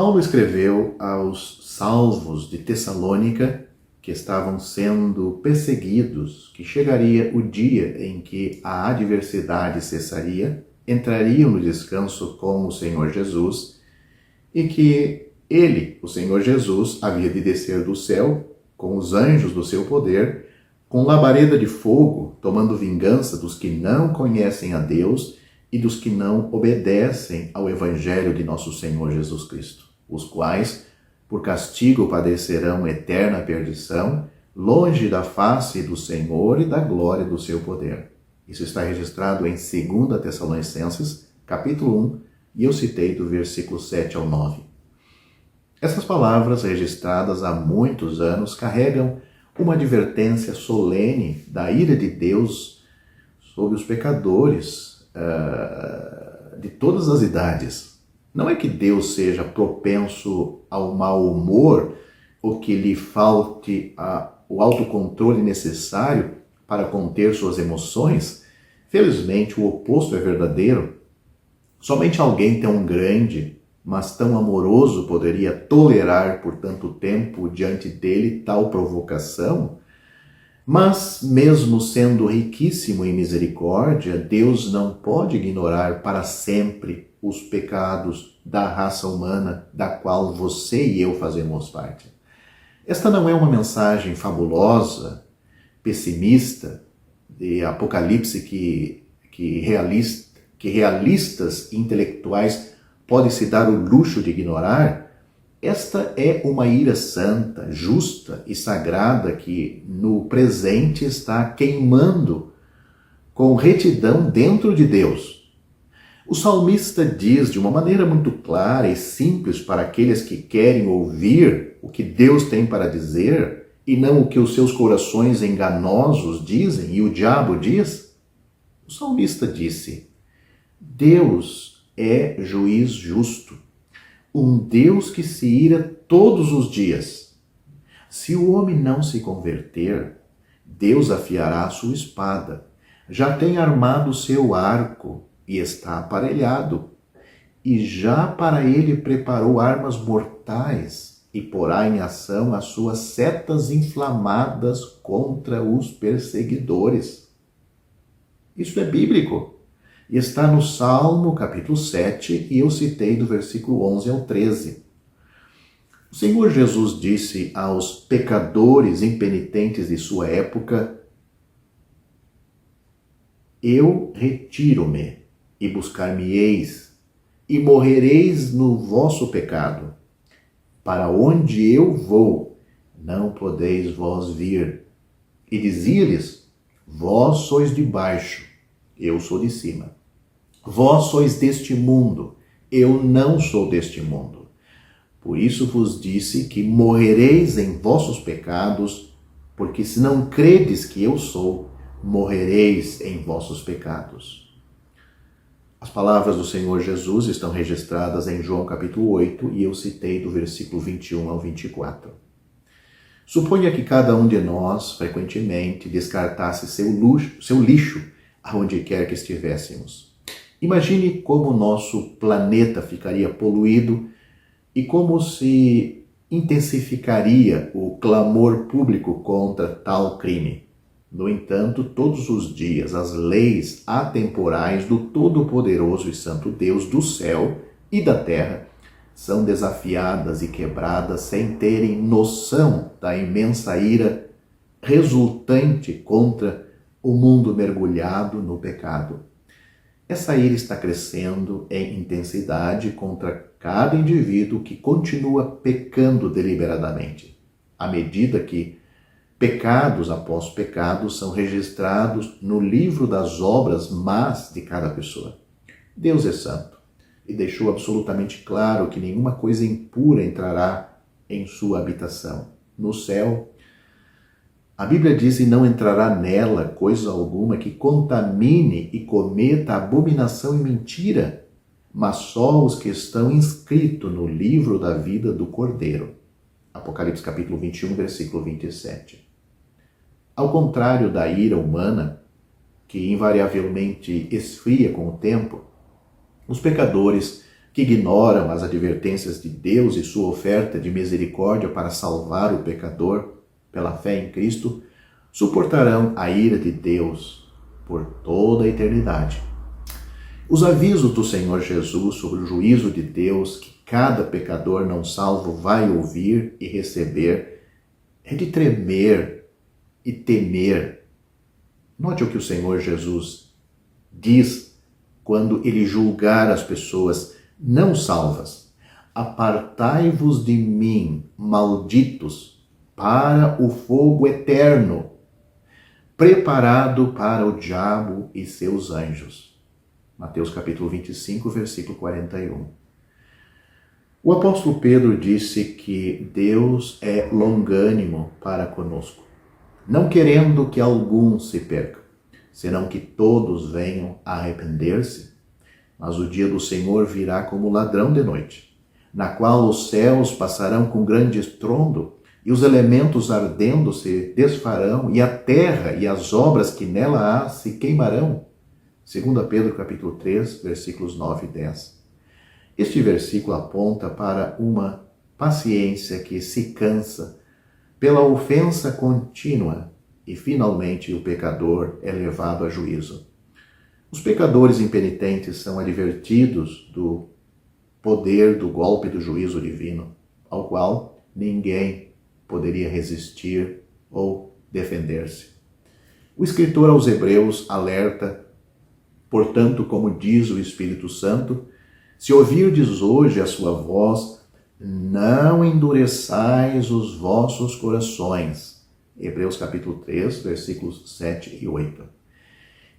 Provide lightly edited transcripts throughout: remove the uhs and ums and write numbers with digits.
Paulo escreveu aos salvos de Tessalônica, que estavam sendo perseguidos, que chegaria o dia em que a adversidade cessaria, entrariam no descanso com o Senhor Jesus, e que ele, o Senhor Jesus, havia de descer do céu com os anjos do seu poder, com labareda de fogo, tomando vingança dos que não conhecem a Deus e dos que não obedecem ao Evangelho de nosso Senhor Jesus Cristo, os quais, por castigo, padecerão eterna perdição, longe da face do Senhor e da glória do seu poder. Isso está registrado em 2 Tessalonicenses, capítulo 1, e eu citei do versículo 7 ao 9. Essas palavras, registradas há muitos anos, carregam uma advertência solene da ira de Deus sobre os pecadores de todas as idades. Não é que Deus seja propenso ao mau humor ou que lhe falte o autocontrole necessário para conter suas emoções. Felizmente, o oposto é verdadeiro. Somente alguém tão grande, mas tão amoroso, poderia tolerar por tanto tempo diante dele tal provocação. Mas, mesmo sendo riquíssimo em misericórdia, Deus não pode ignorar para sempre os pecados da raça humana, da qual você e eu fazemos parte. Esta não é uma mensagem fabulosa, pessimista, de Apocalipse que realistas intelectuais podem se dar o luxo de ignorar. Esta é uma ira santa, justa e sagrada que no presente está queimando com retidão dentro de Deus. O salmista diz de uma maneira muito clara e simples para aqueles que querem ouvir o que Deus tem para dizer e não o que os seus corações enganosos dizem e o diabo diz. O salmista disse: Deus é juiz justo, um Deus que se ira todos os dias. Se o homem não se converter, Deus afiará a sua espada, já tem armado o seu arco e está aparelhado, e já para ele preparou armas mortais e porá em ação as suas setas inflamadas contra os perseguidores. Isso é bíblico. E está no Salmo, capítulo 7, e eu citei do versículo 11 ao 13. O Senhor Jesus disse aos pecadores impenitentes de sua época: Eu retiro-me, e buscar-me-eis, e morrereis no vosso pecado. Para onde eu vou, não podeis vós vir. E dizia-lhes: Vós sois de baixo, eu sou de cima. Vós sois deste mundo, eu não sou deste mundo. Por isso vos disse que morrereis em vossos pecados, porque se não credes que eu sou, morrereis em vossos pecados. As palavras do Senhor Jesus estão registradas em João capítulo 8 e eu citei do versículo 21 ao 24. Suponha que cada um de nós, frequentemente, descartasse seu lixo aonde quer que estivéssemos. Imagine como o nosso planeta ficaria poluído e como se intensificaria o clamor público contra tal crime. No entanto, todos os dias, as leis atemporais do Todo-Poderoso e Santo Deus do céu e da terra são desafiadas e quebradas sem terem noção da imensa ira resultante contra o mundo mergulhado no pecado. Essa ira está crescendo em intensidade contra cada indivíduo que continua pecando deliberadamente, à medida que pecados após pecados são registrados no livro das obras más de cada pessoa. Deus é santo e deixou absolutamente claro que nenhuma coisa impura entrará em sua habitação. No céu, a Bíblia diz: e não entrará nela coisa alguma que contamine e cometa abominação e mentira, mas só os que estão inscritos no livro da vida do Cordeiro. Apocalipse capítulo 21, versículo 27. Ao contrário da ira humana, que invariavelmente esfria com o tempo, os pecadores que ignoram as advertências de Deus e sua oferta de misericórdia para salvar o pecador pela fé em Cristo, suportarão a ira de Deus por toda a eternidade. Os avisos do Senhor Jesus sobre o juízo de Deus que cada pecador não salvo vai ouvir e receber é de tremer e temer. Note o que o Senhor Jesus diz quando ele julgar as pessoas não salvas. Apartai-vos de mim, malditos, para o fogo eterno, preparado para o diabo e seus anjos. Mateus capítulo 25, versículo 41. O apóstolo Pedro disse que Deus é longânimo para conosco, não querendo que algum se perca, senão que todos venham a arrepender-se. Mas o dia do Senhor virá como ladrão de noite, na qual os céus passarão com grande estrondo, e os elementos ardendo se desfarão, e a terra e as obras que nela há se queimarão. 2 Pedro capítulo 3, versículos 9 e 10. Este versículo aponta para uma paciência que se cansa pela ofensa contínua e finalmente o pecador é levado a juízo. Os pecadores impenitentes são advertidos do poder do golpe do juízo divino, ao qual ninguém poderia resistir ou defender-se. O escritor aos Hebreus alerta, portanto, como diz o Espírito Santo, se ouvirdes hoje a sua voz, não endureçais os vossos corações. Hebreus capítulo 3, versículos 7 e 8.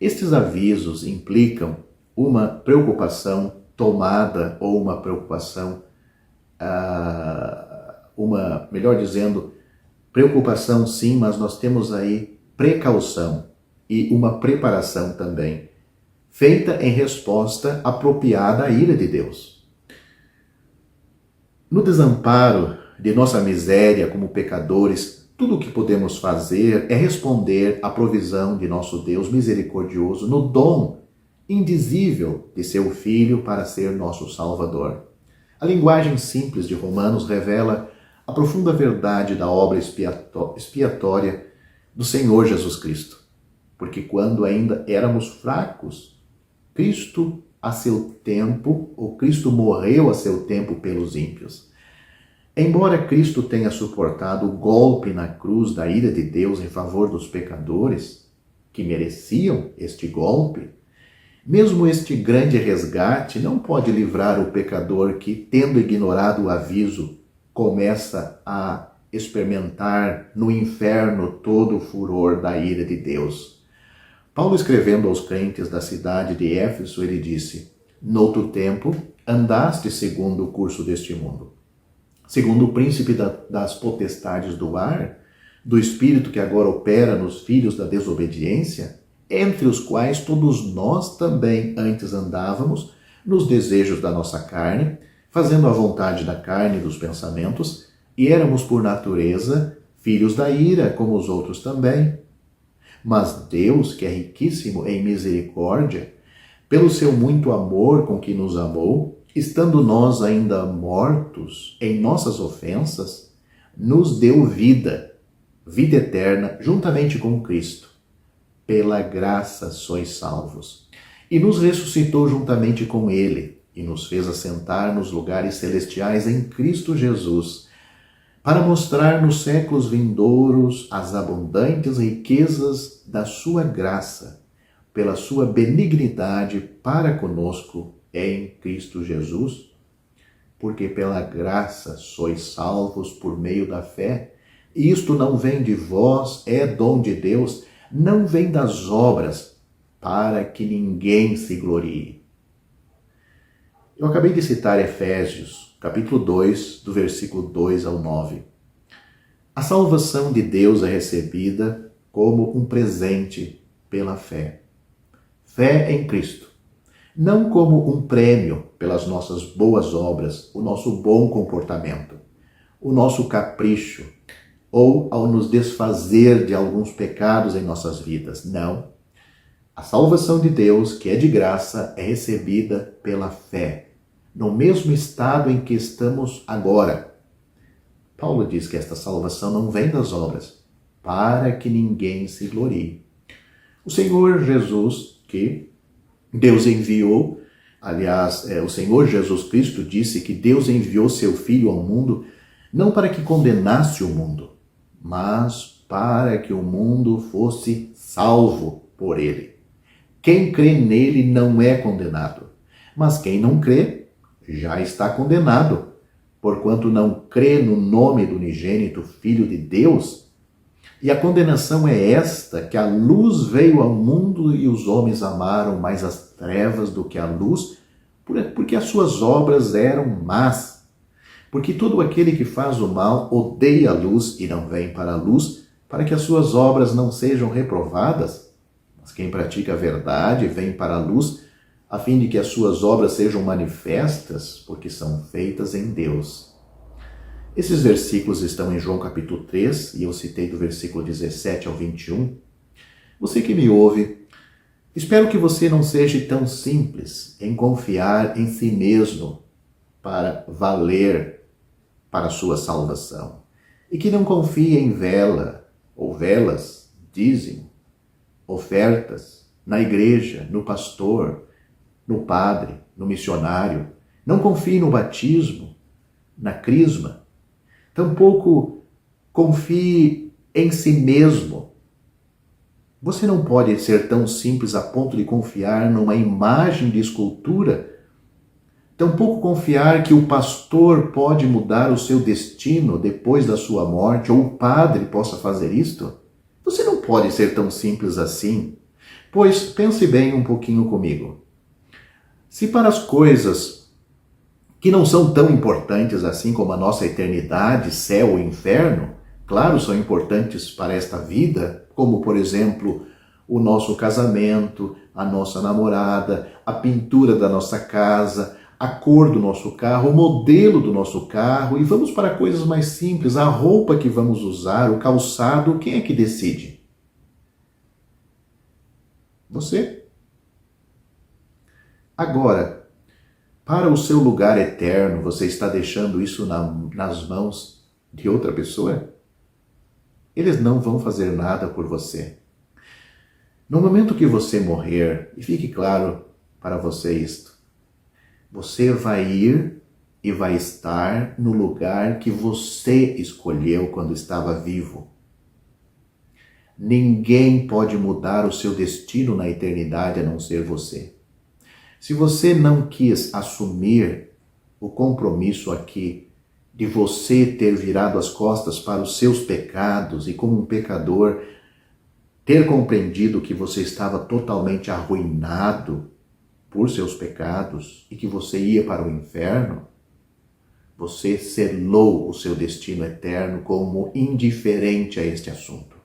Estes avisos implicam uma preocupação tomada ou uma preocupação, melhor dizendo, preocupação sim, mas nós temos aí precaução e uma preparação também, feita em resposta apropriada à ira de Deus. No desamparo de nossa miséria como pecadores, tudo o que podemos fazer é responder à provisão de nosso Deus misericordioso no dom indizível de seu Filho para ser nosso Salvador. A linguagem simples de Romanos revela a profunda verdade da obra expiatória do Senhor Jesus Cristo. Porque quando ainda éramos fracos, Cristo morreu a seu tempo pelos ímpios. Embora Cristo tenha suportado o golpe na cruz da ira de Deus em favor dos pecadores, que mereciam este golpe, mesmo este grande resgate não pode livrar o pecador que, tendo ignorado o aviso, começa a experimentar no inferno todo o furor da ira de Deus. Paulo, escrevendo aos crentes da cidade de Éfeso, ele disse: noutro tempo andaste segundo o curso deste mundo, segundo o príncipe das potestades do ar, do espírito que agora opera nos filhos da desobediência, entre os quais todos nós também antes andávamos nos desejos da nossa carne, fazendo a vontade da carne e dos pensamentos, e éramos por natureza filhos da ira, como os outros também. Mas Deus, que é riquíssimo em misericórdia, pelo seu muito amor com que nos amou, estando nós ainda mortos em nossas ofensas, nos deu vida eterna, juntamente com Cristo. Pela graça sois salvos. E nos ressuscitou juntamente com Ele, e nos fez assentar nos lugares celestiais em Cristo Jesus, para mostrar nos séculos vindouros as abundantes riquezas da sua graça, pela sua benignidade para conosco em Cristo Jesus, porque pela graça sois salvos por meio da fé, e isto não vem de vós, é dom de Deus, não vem das obras, para que ninguém se glorie. Eu acabei de citar Efésios, capítulo 2, do versículo 2 ao 9. A salvação de Deus é recebida como um presente pela fé. Fé em Cristo. Não como um prêmio pelas nossas boas obras, o nosso bom comportamento, o nosso capricho, ou ao nos desfazer de alguns pecados em nossas vidas. Não. A salvação de Deus, que é de graça, é recebida pela fé. no mesmo estado em que estamos agora. Paulo diz que esta salvação não vem das obras, para que ninguém se glorie. O Senhor Jesus, que Deus enviou, aliás, o Senhor Jesus Cristo disse que Deus enviou seu Filho ao mundo não para que condenasse o mundo, mas para que o mundo fosse salvo por ele. Quem crê nele não é condenado, mas quem não crê já está condenado, porquanto não crê no nome do unigênito Filho de Deus. E a condenação é esta, que a luz veio ao mundo e os homens amaram mais as trevas do que a luz, porque as suas obras eram más. Porque todo aquele que faz o mal odeia a luz e não vem para a luz, para que as suas obras não sejam reprovadas. Mas quem pratica a verdade vem para a luz, a fim de que as suas obras sejam manifestas, porque são feitas em Deus. Esses versículos estão em João capítulo 3, e eu citei do versículo 17 ao 21. Você que me ouve, espero que você não seja tão simples em confiar em si mesmo para valer para a sua salvação. E que não confie em vela, ou velas, dízimo, ofertas, na igreja, no pastor, no padre, no missionário. Não confie no batismo, na crisma. Tampouco confie em si mesmo. Você não pode ser tão simples a ponto de confiar numa imagem de escultura. Tampouco confiar que o pastor pode mudar o seu destino depois da sua morte, ou o padre possa fazer isto. Você não pode ser tão simples assim. Pois pense bem um pouquinho comigo. Se para as coisas que não são tão importantes assim como a nossa eternidade, céu ou inferno, claro, são importantes para esta vida, como, por exemplo, o nosso casamento, a nossa namorada, a pintura da nossa casa, a cor do nosso carro, o modelo do nosso carro, e vamos para coisas mais simples, a roupa que vamos usar, o calçado, quem é que decide? Você. Agora, para o seu lugar eterno, você está deixando isso nas mãos de outra pessoa? Eles não vão fazer nada por você. No momento que você morrer, e fique claro para você isto, você vai ir e vai estar no lugar que você escolheu quando estava vivo. Ninguém pode mudar o seu destino na eternidade a não ser você. Se você não quis assumir o compromisso aqui de você ter virado as costas para os seus pecados e, como um pecador, ter compreendido que você estava totalmente arruinado por seus pecados e que você ia para o inferno, você selou o seu destino eterno como indiferente a este assunto.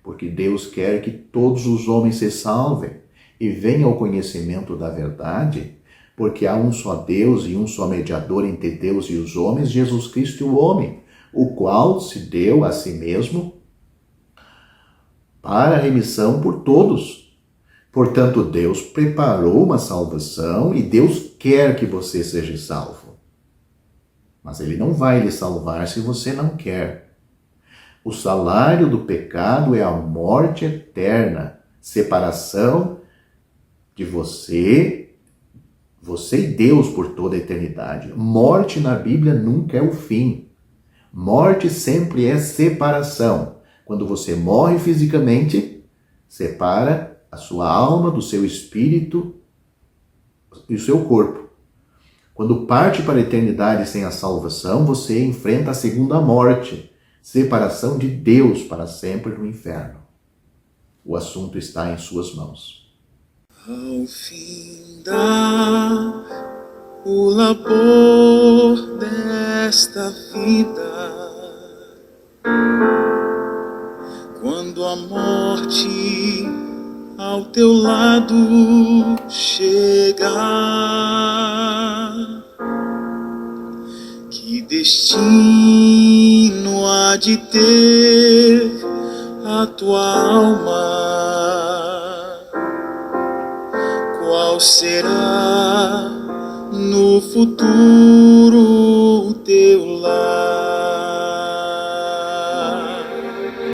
Porque Deus quer que todos os homens se salvem e venham ao conhecimento da verdade, porque há um só Deus e um só mediador entre Deus e os homens, Jesus Cristo o homem, o qual se deu a si mesmo para a remissão por todos. Portanto, Deus preparou uma salvação e Deus quer que você seja salvo. Mas Ele não vai lhe salvar se você não quer. O salário do pecado é a morte eterna, separação de você e Deus por toda a eternidade. Morte na Bíblia nunca é o fim. Morte sempre é separação. Quando você morre fisicamente, separa a sua alma do seu espírito e o seu corpo. Quando parte para a eternidade sem a salvação, você enfrenta a segunda morte, separação de Deus para sempre no inferno. O assunto está em suas mãos. Ao findar o labor desta vida, quando a morte ao teu lado chegar, que destino há de ter a tua alma? Qual será no futuro.